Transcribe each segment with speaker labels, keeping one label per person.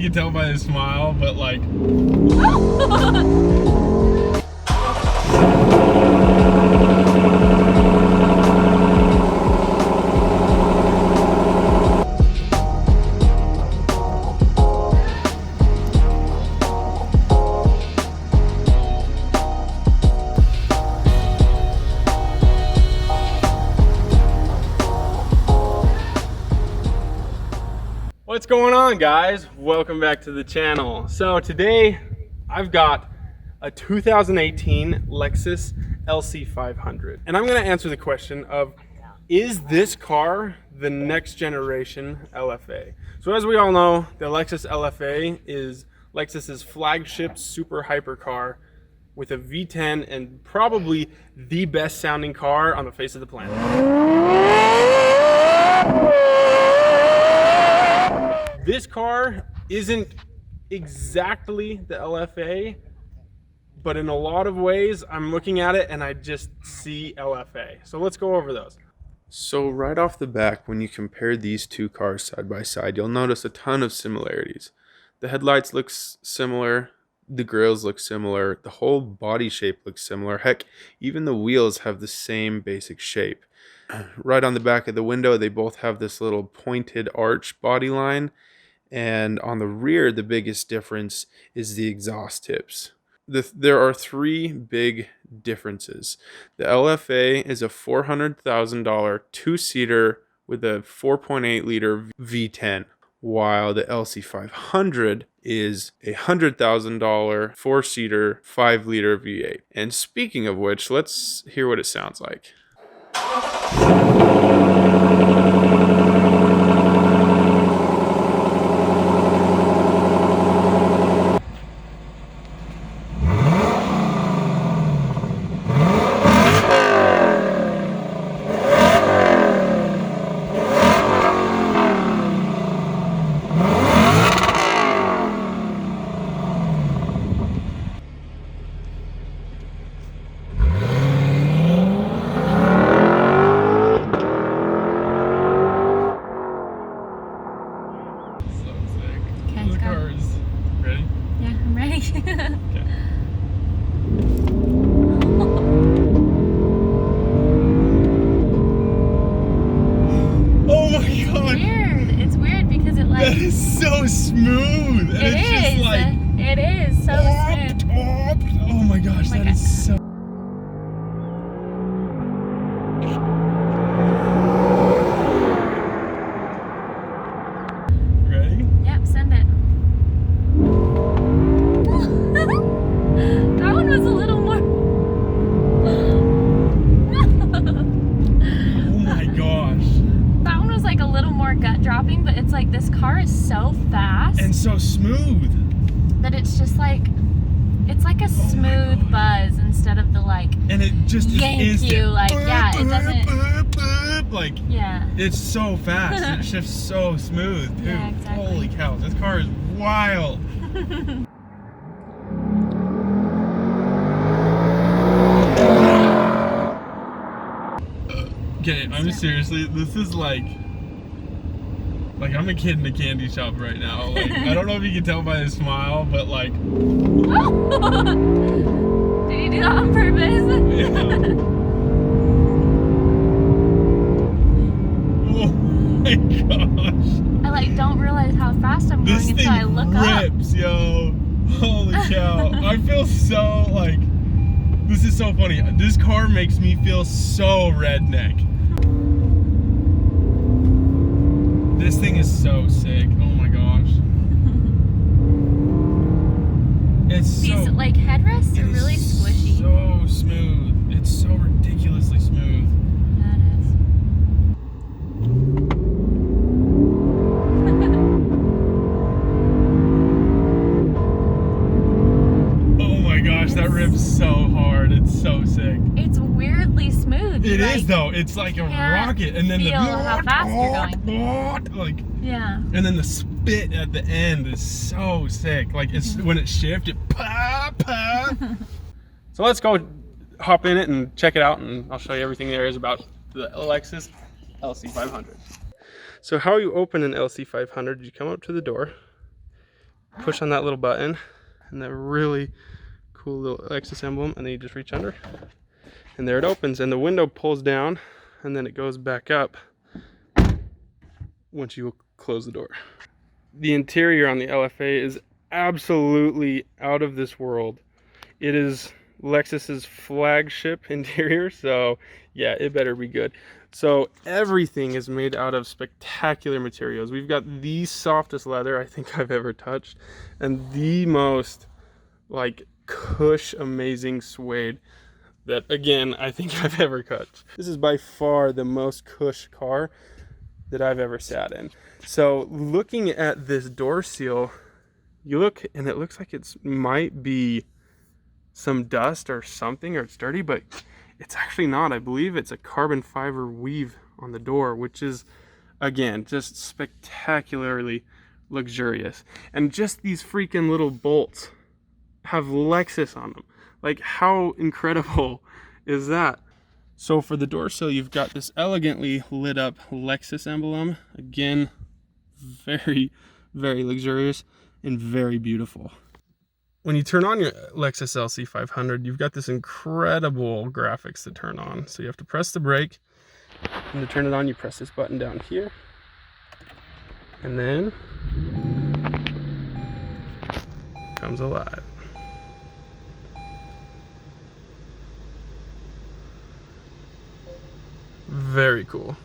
Speaker 1: can tell by his smile, but like... What's going on, guys? Welcome back to the channel. So today I've got a 2018 Lexus LC500, and I'm going to answer the question of, is this car the next generation LFA? So as we all know, the Lexus LFA is Lexus's flagship super hypercar with a V10 and probably the best sounding car on the face of the planet. This car isn't exactly the LFA, but in a lot of ways, I'm looking at it and I just see LFA. So let's go over those.
Speaker 2: So right off the back, when you compare these two cars side by side, you'll notice a ton of similarities. The headlights look similar, the grills look similar, the whole body shape looks similar. Heck, even the wheels have the same basic shape. Right on the back of the window, they both have this little pointed arch body line. And on the rear, the biggest difference is the exhaust tips. There are three big differences. The LFA is a $400,000 two-seater with a 4.8 liter V10, while the LC500 is a $100,000 four-seater 5 liter V8. And speaking of which, let's hear what it sounds like.
Speaker 1: That is so smooth. And
Speaker 3: It
Speaker 1: it's
Speaker 3: is.
Speaker 1: Just like,
Speaker 3: it is so smooth.
Speaker 1: Oh my gosh, that is so. Ready?
Speaker 3: Yep, send it. That one was a little more.
Speaker 1: Oh my gosh.
Speaker 3: That one was like a little more gut dropping, but it's like this car is so fast
Speaker 1: and so smooth
Speaker 3: that it's just like, it's like a smooth buzz instead of the like,
Speaker 1: and it just
Speaker 3: yank
Speaker 1: is instant.
Speaker 3: you, like, yeah, it doesn't,
Speaker 1: like,
Speaker 3: yeah,
Speaker 1: it's so fast. It shifts so smooth, dude.
Speaker 3: Yeah, exactly.
Speaker 1: Holy cow, this car is wild. Okay, I'm seriously, this is like I'm a kid in a candy shop right now. Like, I don't know if you can tell by his smile, but like.
Speaker 3: Did you do that on purpose?
Speaker 1: Yeah. Oh my gosh.
Speaker 3: I like don't realize how fast I'm going until I look
Speaker 1: rips,
Speaker 3: up.
Speaker 1: Yo. Holy cow. I feel so like, this is so funny. This car makes me feel so redneck. This thing is so sick. Oh my gosh.
Speaker 3: These like headrests are really squishy.
Speaker 1: So smooth. It's so ridiculously smooth.
Speaker 3: That is.
Speaker 1: Oh my gosh, that rips so hard. It's so sick.
Speaker 3: It's weirdly smooth.
Speaker 1: It is though. It's like a rocket, and then
Speaker 3: feel how fast you're
Speaker 1: going. Like,
Speaker 3: yeah.
Speaker 1: And then the spit at the end is so sick. Like, it's when it shifts, it pop. So let's go hop in it and check it out, and I'll show you everything there is about the Lexus LC500. So how you open an LC500, you come up to the door, push on that little button and that really cool little Lexus emblem, and then you just reach under and there it opens, and the window pulls down and then it goes back up once you close the door. The interior on the LFA is absolutely out of this world. It is Lexus's flagship interior, so yeah, it better be good. So everything is made out of spectacular materials. We've got the softest leather I think I've ever touched, and the most like cush amazing suede that, again, I think I've ever touched. This is by far the most cush car that I've ever sat in. So looking at this door seal, you look and it looks like it might be some dust or something, or it's dirty, but it's actually not. I believe it's a carbon fiber weave on the door, which is, again, just spectacularly luxurious. And just these freaking little bolts have Lexus on them. Like, how incredible is that? So for the door sill, you've got this elegantly lit up Lexus emblem. Again, very, very luxurious and very beautiful. When you turn on your Lexus LC500, you've got this incredible graphics to turn on. So you have to press the brake, and to turn it on, you press this button down here, and then it comes alive. Very cool.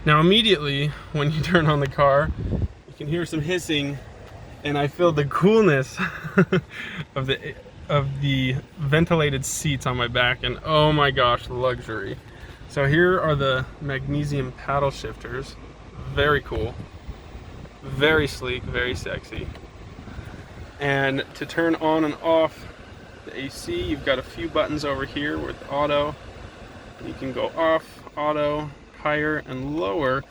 Speaker 1: Now immediately when you turn on the car, you can hear some hissing, and I feel the coolness of the ventilated seats on my back, and oh my gosh, luxury. So here are the magnesium paddle shifters. Very cool, very sleek, very sexy. And to turn on and off the AC, you've got a few buttons over here with auto. You can go off, auto, higher and lower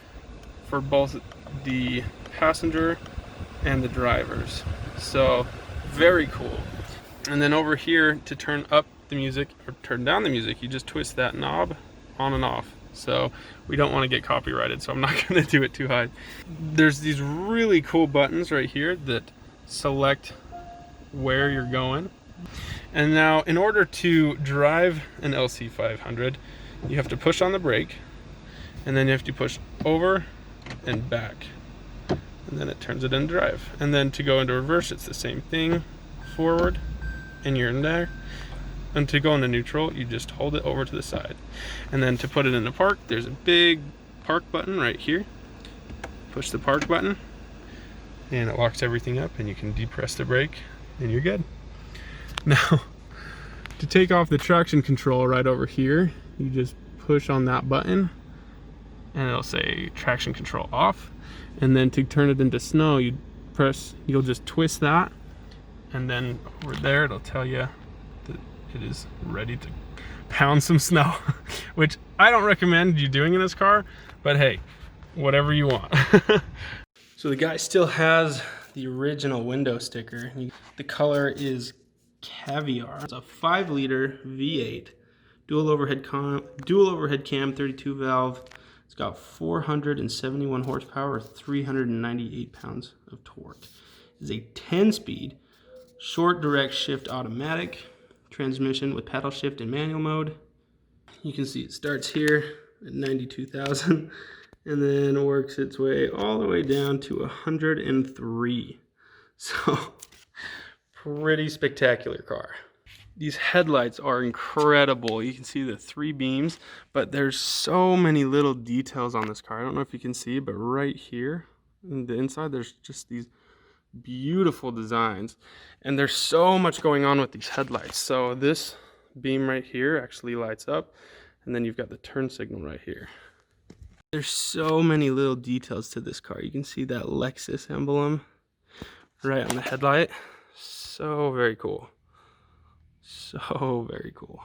Speaker 1: for both the passenger and the drivers. So very cool. And then over here, to turn up the music or turn down the music, you just twist that knob on and off. So we don't want to get copyrighted, so I'm not going to do it too high. There's these really cool buttons right here that select where you're going. And now in order to drive an LC500, you have to push on the brake, and then you have to push over and back, and then it turns it into drive. And then to go into reverse, it's the same thing, forward, and you're in there. And to go into neutral, you just hold it over to the side. And then to put it into park, there's a big park button right here. Push the park button, and it locks everything up, and you can depress the brake, and you're good. Now, to take off the traction control right over here, you just push on that button, and it'll say traction control off. And then to turn it into snow, you'll just twist that, and then over there it'll tell you that it is ready to pound some snow, which I don't recommend you doing in this car, but hey, whatever you want. So the guy still has the original window sticker. The color is caviar. It's a 5-liter V8, dual overhead cam, 32 valve. It's got 471 horsepower, 398 pounds of torque. It's a 10-speed, short direct shift automatic transmission with paddle shift and manual mode. You can see it starts here at 92,000 and then works its way all the way down to 103. So pretty spectacular car. These headlights are incredible. You can see the 3 beams, but there's so many little details on this car. I don't know if you can see, but right here in the inside, there's just these beautiful designs, and there's so much going on with these headlights. So this beam right here actually lights up, and then you've got the turn signal right here. There's so many little details to this car. You can see that Lexus emblem right on the headlight. So very cool. So very cool.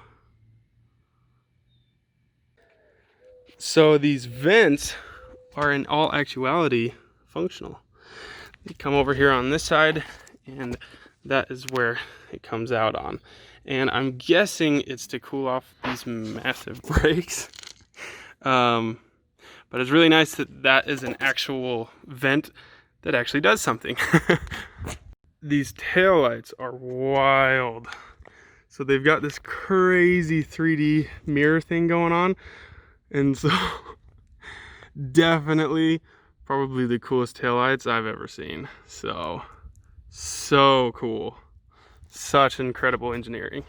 Speaker 1: So these vents are in all actuality functional. They come over here on this side, and that is where it comes out on. And I'm guessing it's to cool off these massive brakes. But it's really nice that that is an actual vent that actually does something. these taillights are wild. So they've got this crazy 3D mirror thing going on. And so definitely probably the coolest taillights I've ever seen. So cool. Such incredible engineering.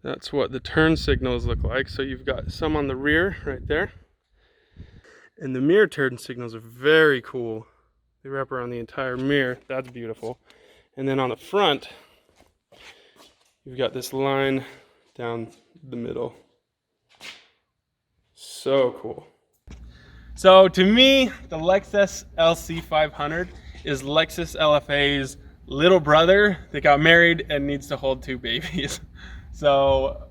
Speaker 1: That's what the turn signals look like. So you've got some on the rear right there. And the mirror turn signals are very cool. They wrap around the entire mirror. That's beautiful. And then on the front, you've got this line down the middle. So cool. So to me, the Lexus LC500 is Lexus LFA's little brother that got married and needs to hold 2 babies. So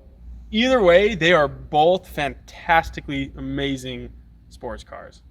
Speaker 1: either way, they are both fantastically amazing sports cars.